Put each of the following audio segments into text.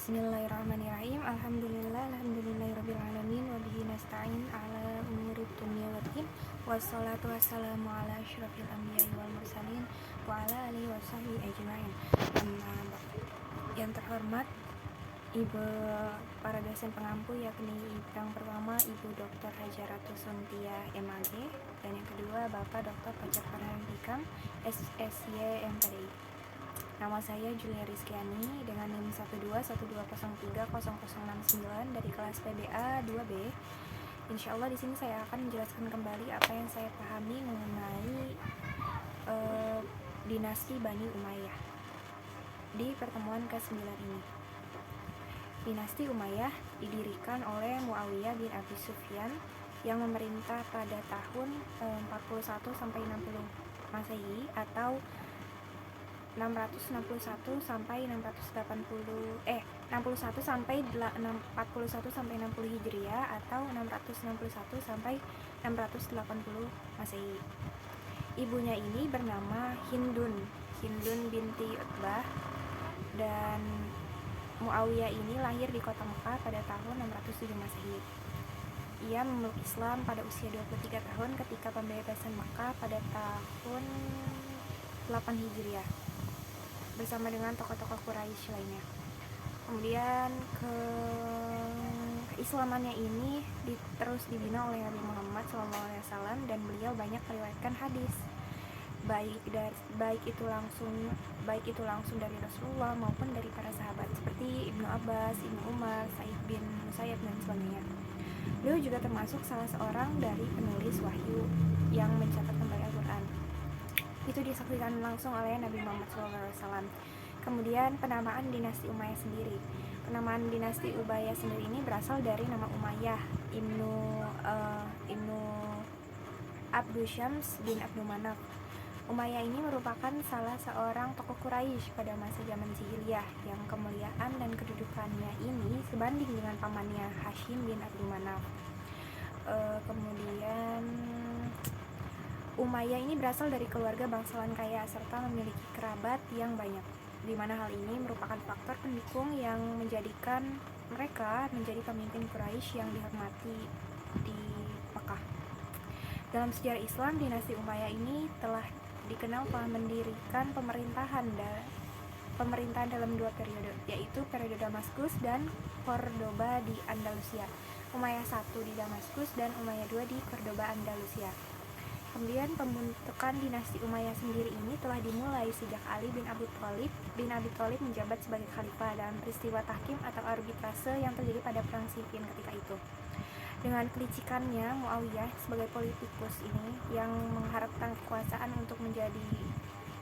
Bismillahirrahmanirrahim. Alhamdulillahirabbil alamin wa bihi nasta'in ala umuri dunya waddin. Wassalatu wassalamu ala asyrafil anbiya'i wal mursalin wa ala alihi washabbihi ajmain. Yang terhormat Ibu para dosen pengampu, yakni yang pertama Ibu Dr. Hajaratu Suntia MAG, dan yang kedua Bapak Dr. Fajar Farhan Hikam SSY MPDI. Nama saya Julia Rizkyani dengan NIM 12120300069 dari kelas PBA 2B. Insyaallah di sini saya akan menjelaskan kembali apa yang saya pahami mengenai dinasti Bani Umayyah di pertemuan ke-9 ini. Dinasti Umayyah didirikan oleh Muawiyah bin Abi Sufyan yang memerintah pada tahun 41 sampai 60 Masehi atau 61 sampai 61 sampai 41 sampai 60 Hijriah atau 661 sampai 680 Masehi. Ibunya ini bernama Hindun binti Utbah, dan Muawiyah ini lahir di kota Mekah pada tahun 607 Masehi. Ia memeluk Islam pada usia 23 tahun ketika pembebasan Mekah pada tahun 8 Hijriah bersama dengan tokoh-tokoh Quraisy lainnya. Kemudian keislamannya ini terus dibina oleh Nabi Muhammad SAW, dan beliau banyak meriwayatkan hadis baik itu langsung dari Rasulullah maupun dari para sahabat seperti Ibnu Abbas, Ibnu Umar, Sa'id bin Musayyab dan sebagainya. Beliau juga termasuk salah seorang dari penulis wahyu yang mencatat kembali Al-Quran. Itu disaksikan langsung oleh Nabi Muhammad SAW. Kemudian penamaan dinasti Umayyah sendiri. Penamaan dinasti Umayyah sendiri ini berasal dari nama Umayyah Ibnu Abdu Syams bin Abdul Manaf. Umayyah ini merupakan salah seorang tokoh Quraisy pada masa zaman Jahiliyah yang kemuliaan dan kedudukannya ini sebanding dengan pamannya Hashim bin Abdul Manaf. Kemudian Umayyah ini berasal dari keluarga bangsawan kaya serta memiliki kerabat yang banyak, di mana hal ini merupakan faktor pendukung yang menjadikan mereka menjadi pemimpin Quraisy yang dihormati di Mekah. Dalam sejarah Islam, dinasti Umayyah ini telah dikenal telah mendirikan pemerintahan dalam dua periode, yaitu periode Damaskus dan Cordoba di Andalusia. Umayyah I di Damaskus dan Umayyah II di Cordoba, Andalusia. Kemudian pembentukan dinasti Umayyah sendiri ini telah dimulai sejak Ali bin Abi Thalib menjabat sebagai khalifah dalam peristiwa tahkim atau arbitrase yang terjadi pada perang Siffin ketika itu. Dengan kelicikannya, Muawiyah sebagai politikus ini yang mengharapkan kekuasaan untuk menjadi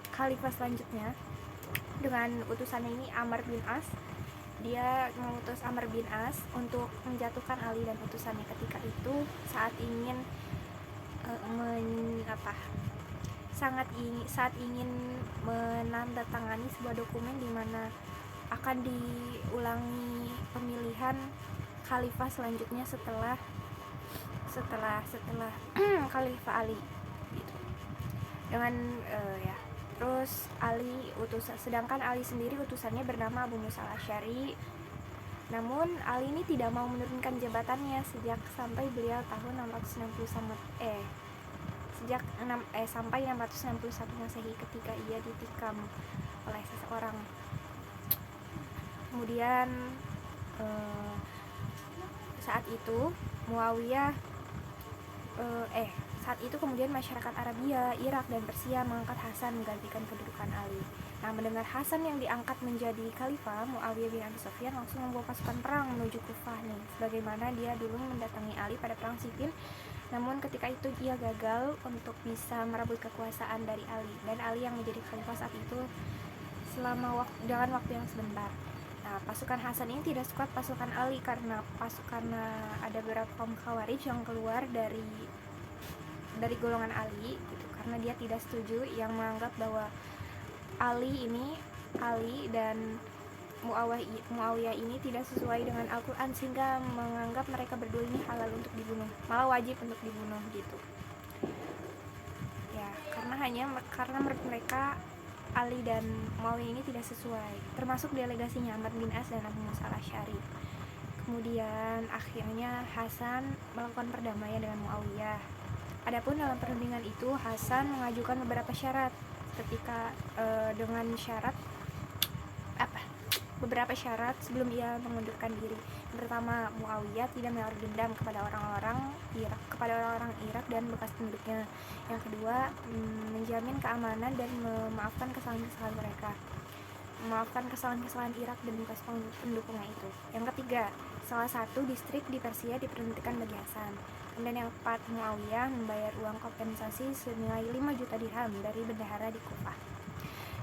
khalifah selanjutnya, dengan utusannya ini Amr bin As, dia mengutus Amr bin As untuk menjatuhkan Ali dan utusannya ketika itu saat ingin menandatangani sebuah dokumen di mana akan diulangi pemilihan khalifah selanjutnya setelah Khalifah Ali gitu. Terus sedangkan Ali sendiri utusannya bernama Abu Musa al-Asy'ari. Namun Ali ini tidak mau menurunkan jabatannya sampai beliau tahun 661 Masehi ketika ia ditikam oleh seseorang. Kemudian saat itu kemudian masyarakat Arabia, Irak dan Persia mengangkat Hasan menggantikan kedudukan Ali. Nah, mendengar Hasan yang diangkat menjadi khalifah, Muawiyah bin Abi Sufyan langsung membawa pasukan perang menuju Kufah nih, sebagaimana dia dulu mendatangi Ali pada perang Siffin. Namun ketika itu ia gagal untuk bisa merebut kekuasaan dari Ali, dan Ali yang menjadi khalifah saat itu dengan waktu yang sebentar. Nah, pasukan Hasan ini tidak sekuat pasukan Ali karena ada beberapa kaum Khawarij yang keluar dari golongan Ali gitu, karena dia tidak setuju, yang menganggap bahwa Ali dan Muawiyah ini tidak sesuai dengan Al-Quran, sehingga menganggap mereka berdua ini halal untuk dibunuh, malah wajib untuk dibunuh gitu ya, karena menurut mereka Ali dan Muawiyah ini tidak sesuai, termasuk delegasinya Amr bin As dan Abu Musa al-Asy'ari. Kemudian akhirnya Hasan melakukan perdamaian dengan Muawiyah. Adapun dalam perundingan itu Hasan mengajukan beberapa syarat ketika dengan syarat beberapa syarat sebelum ia mengundurkan diri. Yang pertama, Muawiyah tidak menaruh dendam kepada orang-orang Irak dan bekas penduduknya. Yang kedua, menjamin keamanan dan memaafkan kesalahan-kesalahan mereka, memaafkan kesalahan-kesalahan Irak dan bekas pendukungnya itu. Yang ketiga, salah satu distrik di Persia diperuntukkan bagi Hasan. Kemudian yang keempat, Muawiyah membayar uang kompensasi senilai 5 juta dirham dari bendahara di Kufah,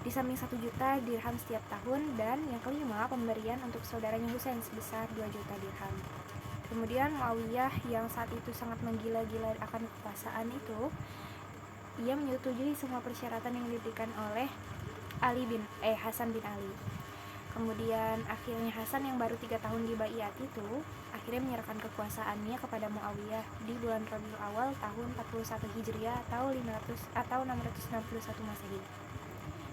di samping 1 juta dirham setiap tahun. Dan yang kelima, pemberian untuk saudaranya Husain sebesar 2 juta dirham. Kemudian Muawiyah yang saat itu sangat menggila-gila akan kekuasaan itu, ia menyetujui semua persyaratan yang diberikan oleh Hasan bin Ali. Kemudian akhirnya Hasan yang baru 3 tahun di baiat itu akhirnya menyerahkan kekuasaannya kepada Muawiyah di bulan Rabiul Awal tahun 41 Hijriah atau 661 Masehi.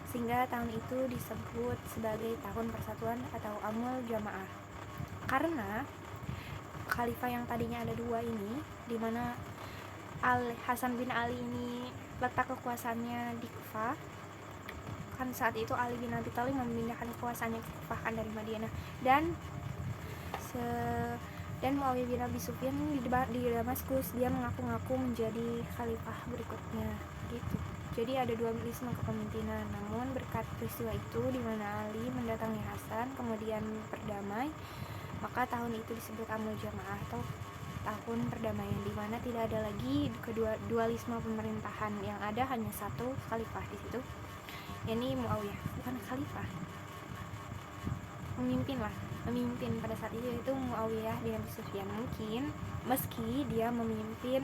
Sehingga tahun itu disebut sebagai tahun persatuan atau Amul Jamaah. Karena khalifah yang tadinya ada 2 ini, di mana Hasan bin Ali ini letak kekuasaannya di Kufah. Kan saat itu Ali bin Abi Thalib memindahkan kekuasaannya ke Kufah kan dari Madinah, dan Muawiyah bin Abi Sufyan di Damaskus, dia mengaku-ngaku menjadi khalifah berikutnya gitu. Jadi ada dualisme kepemimpinan. Namun berkat peristiwa itu di mana Ali mendatangi Hasan kemudian berdamai, maka tahun itu disebut Amul Jamaah atau tahun perdamaian, di mana tidak ada lagi kedua dualisme pemerintahan, yang ada hanya satu khalifah di situ, yakni Muawiyah. Bukan khalifah, memimpin pada saat itu Muawiyah bin Abi Sufyan. Mungkin meski dia memimpin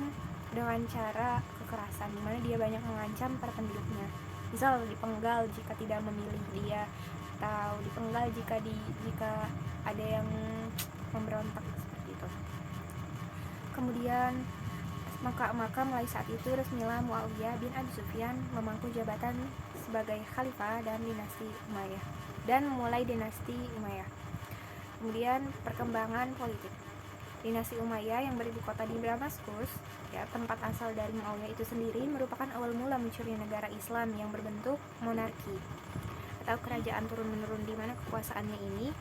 dengan cara kekerasan, dimana dia banyak mengancam para penduduknya, misal dipenggal jika tidak memilih dia, atau dipenggal jika ada yang memberontak seperti itu. Kemudian maka mulai saat itu resmilah Muawiyah bin Abi Sufyan memangku jabatan sebagai khalifah dan mulai dinasti Umayyah. Kemudian perkembangan politik. Dinasti Umayyah yang beribu kota di Damaskus, tempat asal dari Muawiyah itu sendiri, merupakan awal mula munculnya negara Islam yang berbentuk monarki atau kerajaan turun-menurun, di mana kekuasaannya ini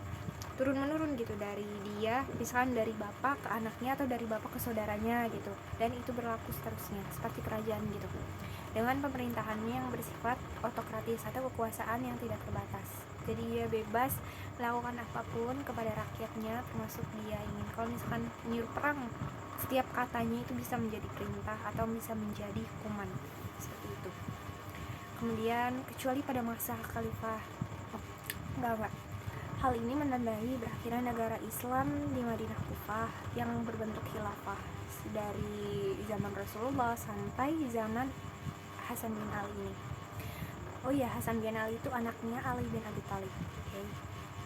turun-menurun gitu, dari dia misalkan dari bapak ke anaknya atau dari bapak ke saudaranya gitu, dan itu berlaku seterusnya seperti kerajaan gitu, dengan pemerintahannya yang bersifat otokratis atau kekuasaan yang tidak terbatas. Jadi dia bebas melakukan apapun kepada rakyatnya, termasuk dia ingin kalau misalkan menyuruh perang, setiap katanya itu bisa menjadi perintah atau bisa menjadi hukuman seperti itu. Kemudian kecuali pada masa khalifah enggak. Hal ini menandai berakhirnya negara Islam di Madinah Kufah yang berbentuk khilafah dari zaman Rasulullah sampai zaman Hasan bin Ali ini. Oh iya, Hasan bin Ali itu anaknya Ali bin Abi Thalib. Okay.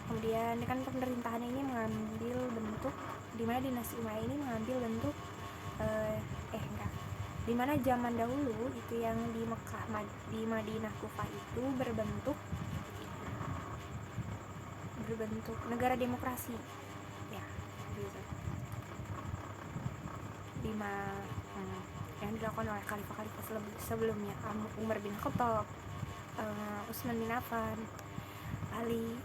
Kemudian kan pemerintahan ini mengambil bentuk, di mana dinasti Umayyah ini mengambil bentuk di mana zaman dahulu itu yang di Mekah, di Madinah Kufah itu berbentuk negara demokrasi ya gitu, yang dilakukan oleh khalifah-khalifah sebelumnya, Umar bin Khattab, Utsman bin Affan, Ali.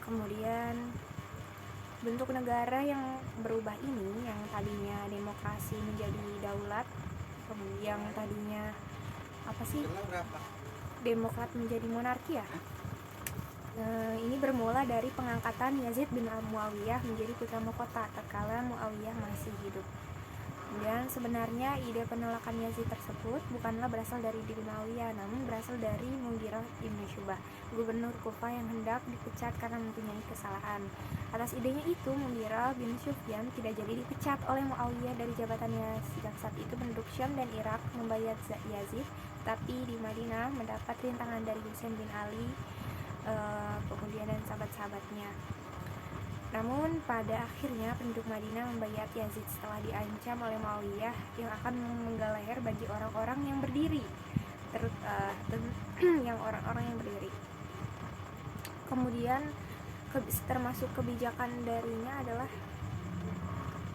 Kemudian bentuk negara yang berubah ini, yang tadinya demokrasi menjadi daulat, yang tadinya demokrat menjadi monarki ya. Ini bermula dari pengangkatan Yazid bin Muawiyah menjadi putra mahkota tatkala Muawiyah masih hidup. Kemudian sebenarnya ide penolakan Yazid tersebut bukanlah berasal dari diri Muawiyah, namun berasal dari Mughirah ibn Syu'bah, gubernur Kufah yang hendak dipecat karena mempunyai kesalahan. Atas idenya itu, Mughirah bin Syufyan tidak jadi dipecat oleh Muawiyah dari jabatannya. Sejak saat itu penduduk Syam dan Irak membayat Yazid, tapi di Madinah mendapat rintangan dari Husain bin Ali, kemudian dan sahabat-sahabatnya. Namun pada akhirnya penduduk Madinah membayat Yazid setelah diancam oleh Muawiyah yang akan menggal leher bagi orang-orang yang berdiri yang orang-orang yang berdiri. Kemudian termasuk kebijakan darinya adalah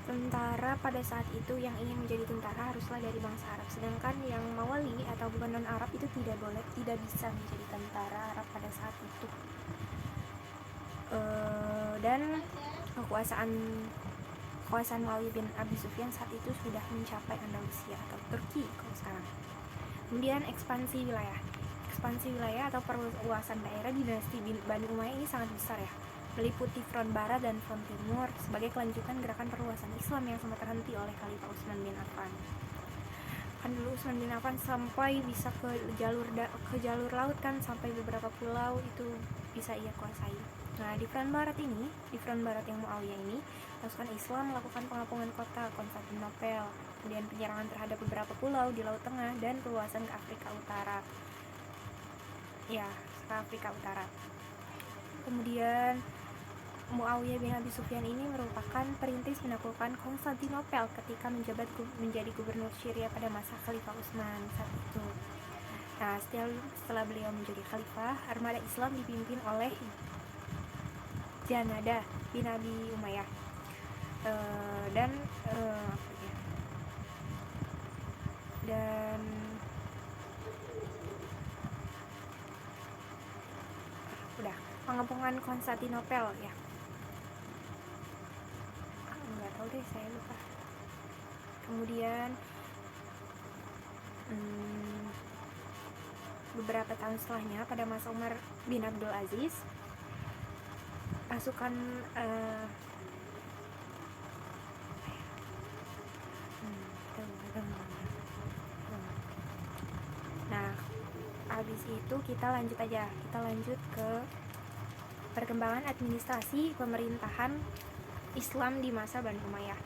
tentara pada saat itu yang ingin menjadi tentara haruslah dari bangsa Arab, sedangkan yang Mawali atau bukan non Arab itu tidak bisa menjadi tentara Arab pada saat itu. Dan kekuasaan Muawiyah bin Abi Sufyan saat itu sudah mencapai Andalusia atau Turki kalau sekarang. Kemudian ekspansi wilayah atau perluasan daerah di dinasti Bani Umayyah ini sangat besar ya, meliputi front barat dan front timur sebagai kelanjutan gerakan perluasan Islam yang sempat terhenti oleh Khalifah Utsman bin Affan. Kan dulu Utsman bin Affan sampai bisa ke jalur laut kan, sampai beberapa pulau itu bisa ia kuasai. Nah, di front barat yang Muawiyah ini, pasukan Islam melakukan pengapungan kota Konstantinopel, kemudian penyerangan terhadap beberapa pulau di Laut Tengah dan perluasan ke Afrika Utara. Kemudian Muawiyah bin Abi Sufyan ini merupakan perintis menaklukkan Konstantinopel ketika menjabat menjadi gubernur Syria pada masa Khalifah Utsman saat itu. Nah, setelah beliau menjadi khalifah, armada Islam dipimpin oleh Janadah bin Abi Umayyah dan udah pengepungan Konstantinopel ya. Nggak tahu deh, saya lupa. Kemudian beberapa tahun setelahnya, pada masa Umar bin Abdul Aziz, pasukan nah, habis itu kita lanjut ke perkembangan administrasi pemerintahan Islam di masa Bani Umayyah.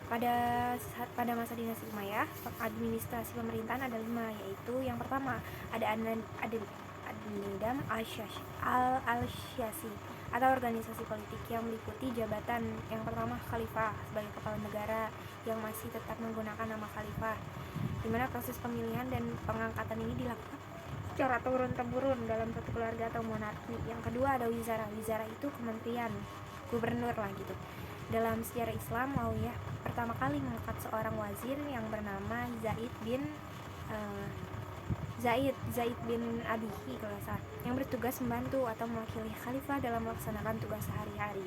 Pada masa dinasti Umayyah, administrasi pemerintahan ada 5, yaitu yang pertama ada An-Nidam al-Syasi atau organisasi politik yang meliputi jabatan yang pertama Khalifah sebagai kepala negara yang masih tetap menggunakan nama Khalifah, di mana proses pemilihan dan pengangkatan ini dilakukan secara turun-temurun dalam satu keluarga atau monarki. Yang kedua ada wizara itu kementerian, gubernur lah gitu. Dalam sejarah Islam, Muawiyah pertama kali mengangkat seorang wazir yang bernama Zaid bin Abihi kalau salah, yang bertugas membantu atau mewakili khalifah dalam melaksanakan tugas sehari-hari.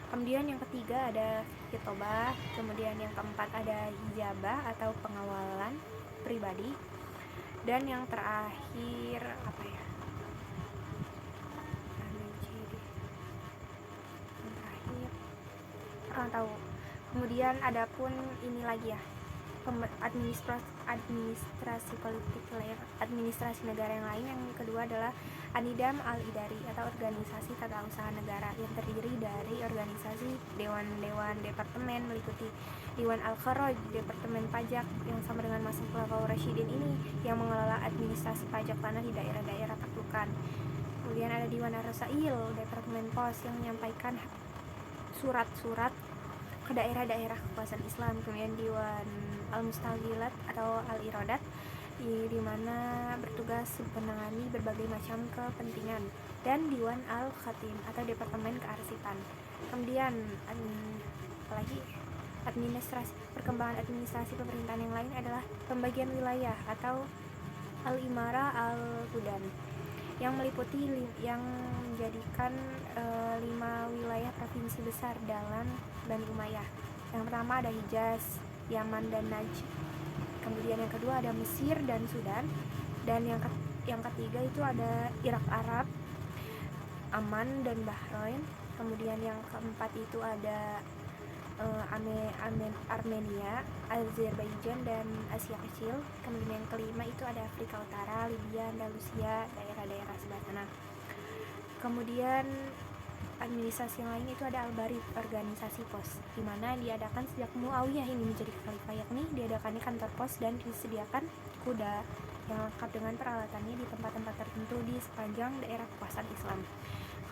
Kemudian yang ketiga ada khitobah, kemudian yang keempat ada hijabah atau pengawalan pribadi, dan yang terakhir kurang tahu. Kemudian ada pun ini lagi ya, administrasi politik administrasi negara yang lain. Yang kedua adalah An-Nidam al-Idari atau organisasi tata usaha negara yang terdiri dari organisasi dewan-dewan departemen, meliputi Dewan Al-Kharaj, departemen pajak yang sama dengan masa Khulafaur Rasyidin ini, yang mengelola administrasi pajak tanah di daerah-daerah taklukan. Kemudian ada Dewan Ar-Rasail, departemen pos yang menyampaikan surat-surat ke daerah-daerah kekuasaan Islam. Kemudian Dewan Al-Mustawilat atau Al-Iradat di mana bertugas menangani berbagai macam kepentingan, dan Dewan Al-Khatim atau departemen kearsipan. Kemudian perkembangan administrasi pemerintahan yang lain adalah pembagian wilayah atau Al-Imara Al-Budan yang meliputi yang menjadikan 5 wilayah provinsi besar dalam Bani Umayyah. Yang pertama ada Hijaz, Yaman, dan Najd. Kemudian yang kedua ada Mesir dan Sudan, dan yang ketiga itu ada Irak Arab, Aman, dan Bahrain. Kemudian yang keempat itu ada Armenia, Azerbaijan, dan Asia Kecil. Kemudian yang kelima itu ada Afrika Utara, Libya, Andalusia, daerah-daerah sebelah sana. Kemudian administrasi yang lain itu ada Al-Barid, organisasi pos, di mana diadakan sejak Muawiyah ini menjadi khalifah, yakni diadakannya kantor pos dan disediakan kuda yang lengkap dengan peralatannya di tempat-tempat tertentu di sepanjang daerah kekuasaan Islam.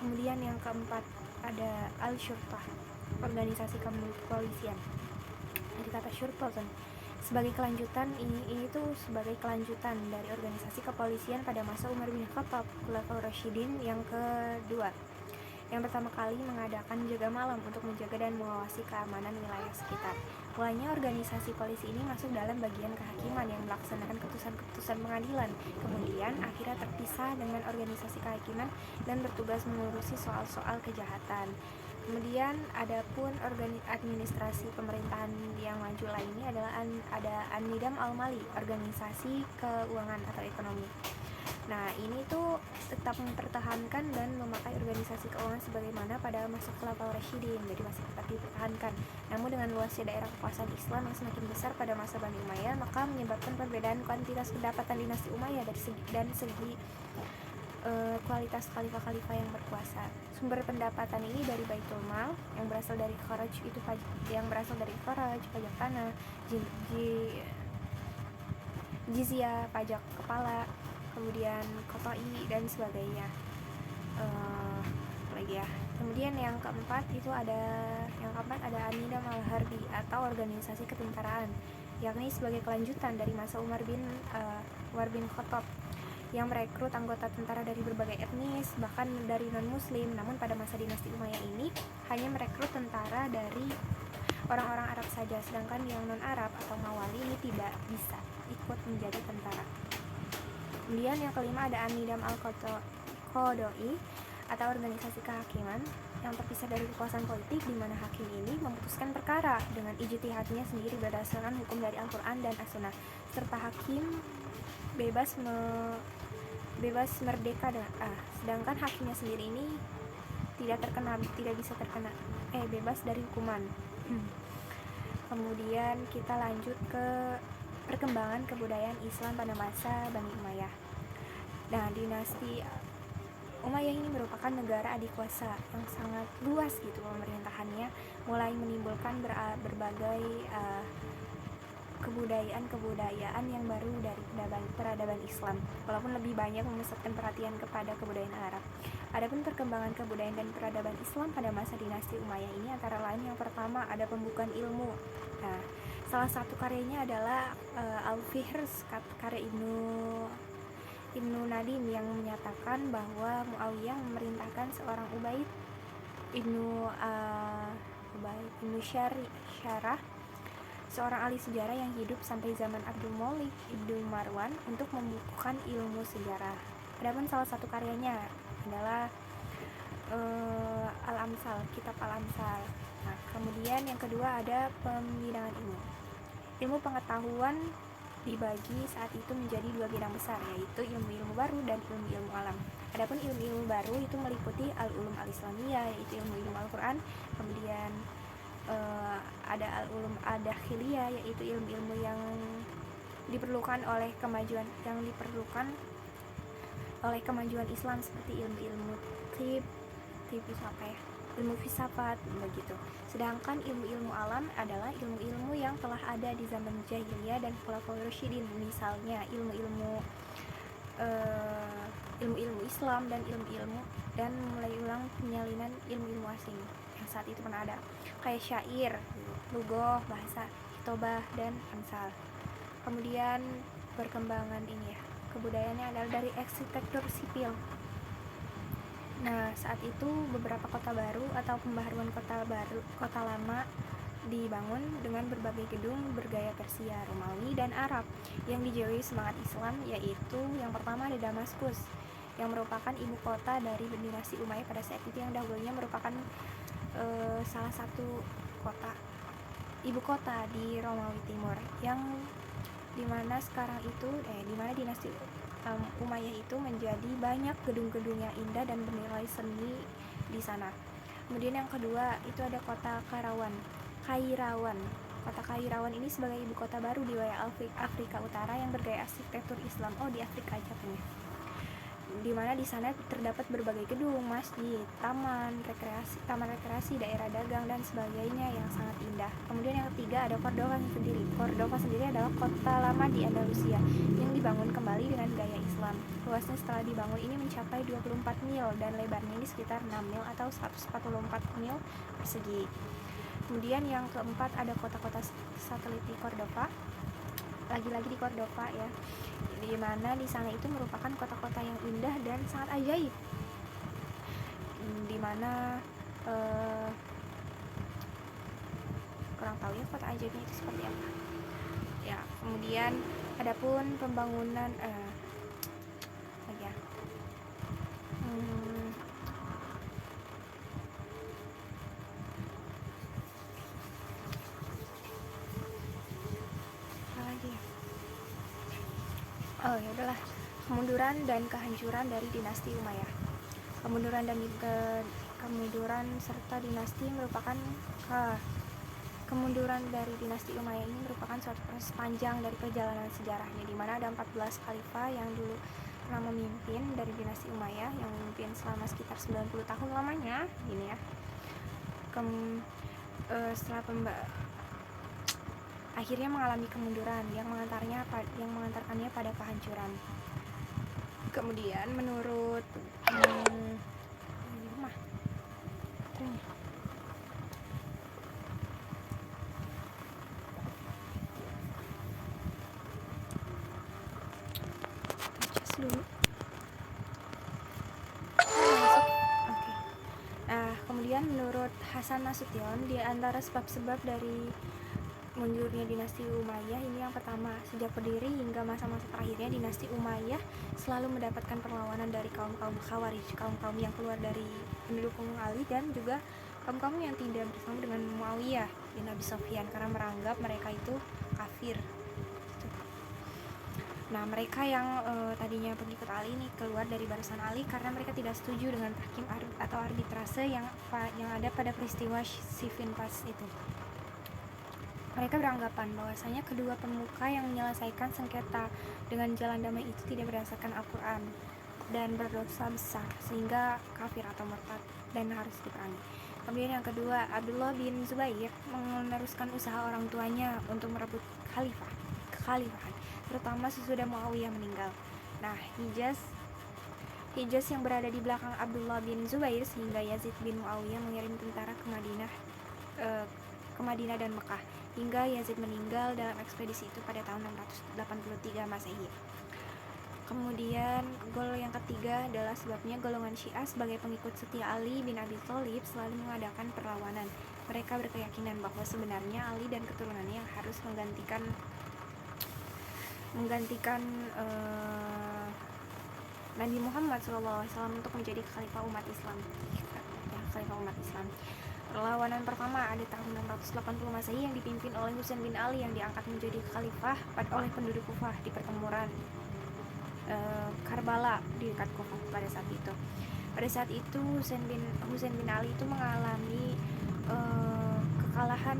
Kemudian yang keempat ada Al-Syurtah, organisasi kepolisian. Jadi kata syurta Sebagai kelanjutan ini tuh sebagai kelanjutan dari organisasi kepolisian pada masa Umar bin Khattab, Khulafaur Rasyidin yang kedua, yang pertama kali mengadakan jaga malam untuk menjaga dan mengawasi keamanan wilayah sekitar. Mulanya organisasi polisi ini masuk dalam bagian kehakiman yang melaksanakan keputusan-keputusan pengadilan, kemudian akhirnya terpisah dengan organisasi kehakiman dan bertugas mengurusi soal-soal kejahatan. Kemudian adapun administrasi pemerintahan yang maju lainnya adalah ada An-Nidam Al-Mali, organisasi keuangan atau ekonomi. Nah, ini tuh tetap mempertahankan dan memakai organisasi keuangan sebagaimana pada masa Khulafaur Rasyidin, jadi masih tetap dipertahankan. Namun dengan luasnya daerah kekuasaan Islam yang semakin besar pada masa Bani Umayyah, maka menyebabkan perbedaan kuantitas pendapatan dinasti Umayyah dari segi kualitas khalifah-khalifah yang berkuasa. Sumber pendapatan ini dari Baitul Mal yang berasal dari kharaj pajak tanah, jizyah, pajak kepala, kemudian kotoi dan sebagainya. Kemudian yang keempat ada An-Nidam Al-Harbi atau organisasi ketentaraan, yakni sebagai kelanjutan dari masa Umar bin Khattab yang merekrut anggota tentara dari berbagai etnis, bahkan dari non-muslim. Namun pada masa dinasti Umayyah ini hanya merekrut tentara dari orang-orang Arab saja, sedangkan yang non-Arab atau mawali ini tidak bisa ikut menjadi tentara. Kemudian yang kelima ada An-Nidam Al-Qadai atau organisasi kehakiman yang terpisah dari kekuasaan politik, di mana hakim ini memutuskan perkara dengan ijtihadnya sendiri berdasarkan hukum dari Al-Quran dan As-Sunnah, serta hakim bebas merdeka sedangkan hakimnya sendiri ini bebas dari hukuman. Kemudian kita lanjut ke perkembangan kebudayaan Islam pada masa Bani Umayyah. Nah, dinasti Umayyah ini merupakan negara adikuasa yang sangat luas gitu pemerintahannya, mulai menimbulkan berbagai kebudayaan yang baru dari peradaban Islam, walaupun lebih banyak memusatkan perhatian kepada kebudayaan Arab. Adapun perkembangan kebudayaan dan peradaban Islam pada masa dinasti Umayyah ini antara lain yang pertama ada pembukaan ilmu. Nah, salah satu karyanya adalah Al-Fihr, karya Ibnu Nadim, yang menyatakan bahwa Muawiyah memerintahkan seorang Ubaid Ibnu Syarah, seorang ahli sejarah yang hidup sampai zaman Abdul Malik Ibnu Marwan, untuk membukukan ilmu sejarah. Adapun salah satu karyanya adalah Al-Amsal, kitab Al-Amsal. Nah, kemudian yang kedua ada pembidangan ilmu. Ilmu pengetahuan dibagi saat itu menjadi dua bidang besar, yaitu ilmu-ilmu baru dan ilmu-ilmu alam. Adapun ilmu-ilmu baru itu meliputi al-ulum al-islamiyah, yaitu ilmu-ilmu Al-Quran. Kemudian ada al-ulum ad-dakhiliyah, yaitu ilmu-ilmu yang diperlukan oleh kemajuan Islam, seperti ilmu-ilmu ilmu filsafat begitu. Sedangkan ilmu-ilmu alam adalah ilmu-ilmu yang telah ada di zaman jahiliyah dan Khulafaur Rasyidin, misalnya ilmu-ilmu Islam dan ilmu-ilmu dan mulai ulang penyalinan ilmu-ilmu asing yang saat itu pernah ada, kayak syair, lugoh, bahasa, kitobah, dan amsal. Kemudian perkembangan kebudayaannya adalah dari arsitektur sipil. Nah, saat itu beberapa kota baru atau pembaharuan kota lama dibangun dengan berbagai gedung bergaya Persia, Romawi, dan Arab yang dijiwai semangat Islam, yaitu yang pertama ada Damaskus, yang merupakan ibu kota dari dinasti Umayyah pada saat itu, yang dahulunya merupakan salah satu ibu kota di Romawi Timur, yang dimana dinasti Umayyah itu menjadi banyak gedung-gedung yang indah dan bernilai seni di sana. Kemudian yang kedua itu ada kota Kairawan. Kota Kairawan ini sebagai ibu kota baru di wilayah Afrika Utara yang bergaya arsitektur Islam. Di Afrika aja punya. Di mana di sana terdapat berbagai gedung, masjid, taman rekreasi, daerah dagang dan sebagainya yang sangat indah. Kemudian yang ketiga ada Cordova sendiri. Cordova sendiri adalah kota lama di Andalusia yang dibangun kembali dengan gaya Islam. Luasnya setelah dibangun ini mencapai 24 mil dan lebarnya ini sekitar 6 mil atau 144 mil persegi. Kemudian yang keempat ada kota-kota satelit di Cordova. lagi-lagi di Cordova ya, di mana di sana itu merupakan kota-kota yang indah dan sangat ajaib, di mana kurang tahu ya kota ajaibnya itu seperti apa ya. Kemudian adapun pembangunan ya apa lagi ya, ya udahlah, kemunduran dan kehancuran dari dinasti Umayyah. Kemunduran serta dinasti merupakan kemunduran dari dinasti Umayyah ini merupakan suatu proses panjang dari perjalanan sejarahnya, di mana ada 14 khalifah yang dulu pernah memimpin dari dinasti Umayyah, yang memimpin selama sekitar 90 tahun lamanya gini ya. Akhirnya mengalami kemunduran yang mengantarkannya pada kehancuran. Kemudian menurut dulu. Kemudian menurut Hasan Nasution, di antara sebab-sebab dari mundurnya dinasti Umayyah ini, yang pertama, sejak berdiri hingga masa-masa terakhirnya dinasti Umayyah selalu mendapatkan perlawanan dari kaum-kaum Khawarij, kaum-kaum yang keluar dari pendukung Ali, dan juga kaum-kaum yang tidak bersama dengan Muawiyah bin Abi Sufyan karena meranggap mereka itu kafir. Nah, mereka yang tadinya pengikut Ali ini keluar dari barisan Ali karena mereka tidak setuju dengan tahkim atau arbitrase yang ada pada peristiwa Siffin Pass itu. Mereka beranggapan bahwasanya kedua pemuka yang menyelesaikan sengketa dengan jalan damai itu tidak berdasarkan Al-Quran dan berdosa besar sehingga kafir atau murtad dan harus diperangi. Kemudian yang kedua, Abdullah bin Zubair meneruskan usaha orang tuanya untuk merebut kekhalifahan, terutama sesudah Muawiyah meninggal. Nah, Hijaz yang berada di belakang Abdullah bin Zubair, sehingga Yazid bin Muawiyah mengirim tentara ke Madinah dan Mekah, hingga Yazid meninggal dalam ekspedisi itu pada tahun 683 Masehi. Kemudian yang ketiga adalah sebabnya golongan Syiah sebagai pengikut setia Ali bin Abi Thalib selalu mengadakan perlawanan. Mereka berkeyakinan bahwa sebenarnya Ali dan keturunannya yang harus menggantikan Nabi Muhammad SAW untuk menjadi khalifah umat Islam. Perlawanan pertama ada tahun 680 Masehi yang dipimpin oleh Husain bin Ali yang diangkat menjadi khalifah oleh penduduk Kufah di pertempuran Karbala di dekat Kufah pada saat itu. Pada saat itu Husain bin Ali itu mengalami kekalahan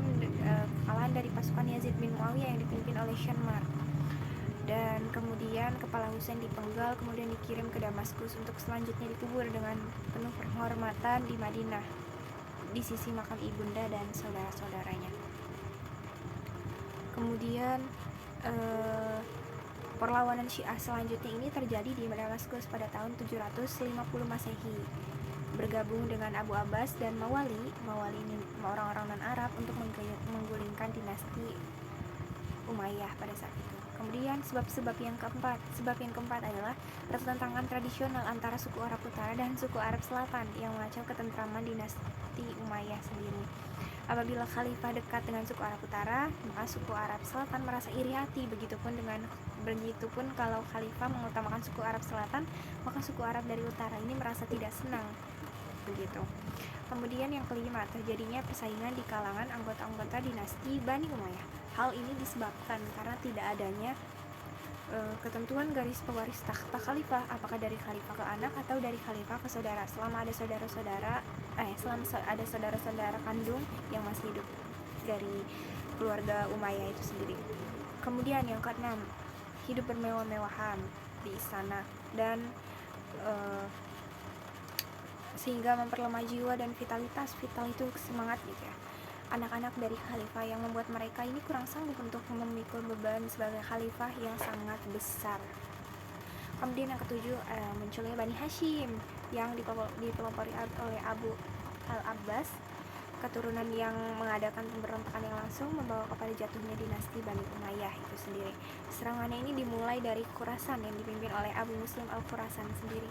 dari pasukan Yazid bin Muawiyah yang dipimpin oleh Syanmar. Dan kemudian kepala Husain dipenggal, kemudian dikirim ke Damaskus untuk selanjutnya dikubur dengan penuh penghormatan di Madinah di sisi makam ibunda dan saudara-saudaranya. Kemudian perlawanan Syiah selanjutnya ini terjadi di Damaskus pada tahun 750 Masehi, bergabung dengan Abu Abbas dan Mawali ini orang-orang non-Arab untuk menggulingkan dinasti Umayyah pada saat itu. Kemudian sebab yang keempat adalah pertentangan tradisional antara suku Arab Utara dan suku Arab Selatan yang mengacau ketentraman dinasti Umayyah sendiri. Apabila khalifah dekat dengan suku Arab Utara, maka suku Arab Selatan merasa iri hati. Begitupun kalau khalifah mengutamakan suku Arab Selatan, maka suku Arab dari utara ini merasa tidak senang. Begitu. Kemudian yang kelima, terjadinya persaingan di kalangan anggota-anggota dinasti Bani Umayyah. Hal ini disebabkan karena tidak adanya ketentuan garis pewaris takhta khalifah, apakah dari khalifah ke anak atau dari khalifah ke saudara, selama ada saudara-saudara kandung yang masih hidup dari keluarga Umayyah itu sendiri. Kemudian yang keenam, hidup bermewah-mewahan di istana dan sehingga memperlemah jiwa dan vital itu semangat gitu ya, anak-anak dari khalifah, yang membuat mereka ini kurang sanggup untuk memikul beban sebagai khalifah yang sangat besar. Kemudian yang ketujuh, munculnya Bani Hashim yang dipelopori oleh Abu al-Abbas keturunan yang mengadakan pemberontakan yang langsung membawa kepada jatuhnya dinasti Bani Umayyah itu sendiri. Serangannya ini dimulai dari Khurasan yang dipimpin oleh Abu Muslim Al-Khurasan sendiri,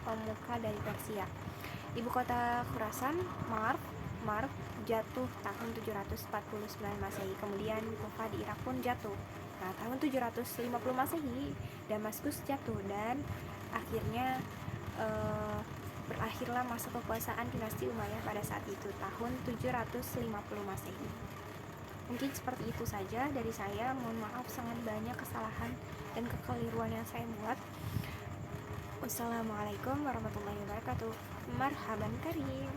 pemuka dari Persia. Ibu kota Khurasan, Marv jatuh tahun 749 Masehi. Kemudian Kufah di Irak pun jatuh. Nah, tahun 750 Masehi Damaskus jatuh dan akhirnya berakhirlah masa kekuasaan dinasti Umayyah pada saat itu tahun 750 Masehi. Mungkin seperti itu saja dari saya. Mohon maaf sangat banyak kesalahan dan kekeliruan yang saya buat. Wassalamualaikum warahmatullahi wabarakatuh. Marhaban karim.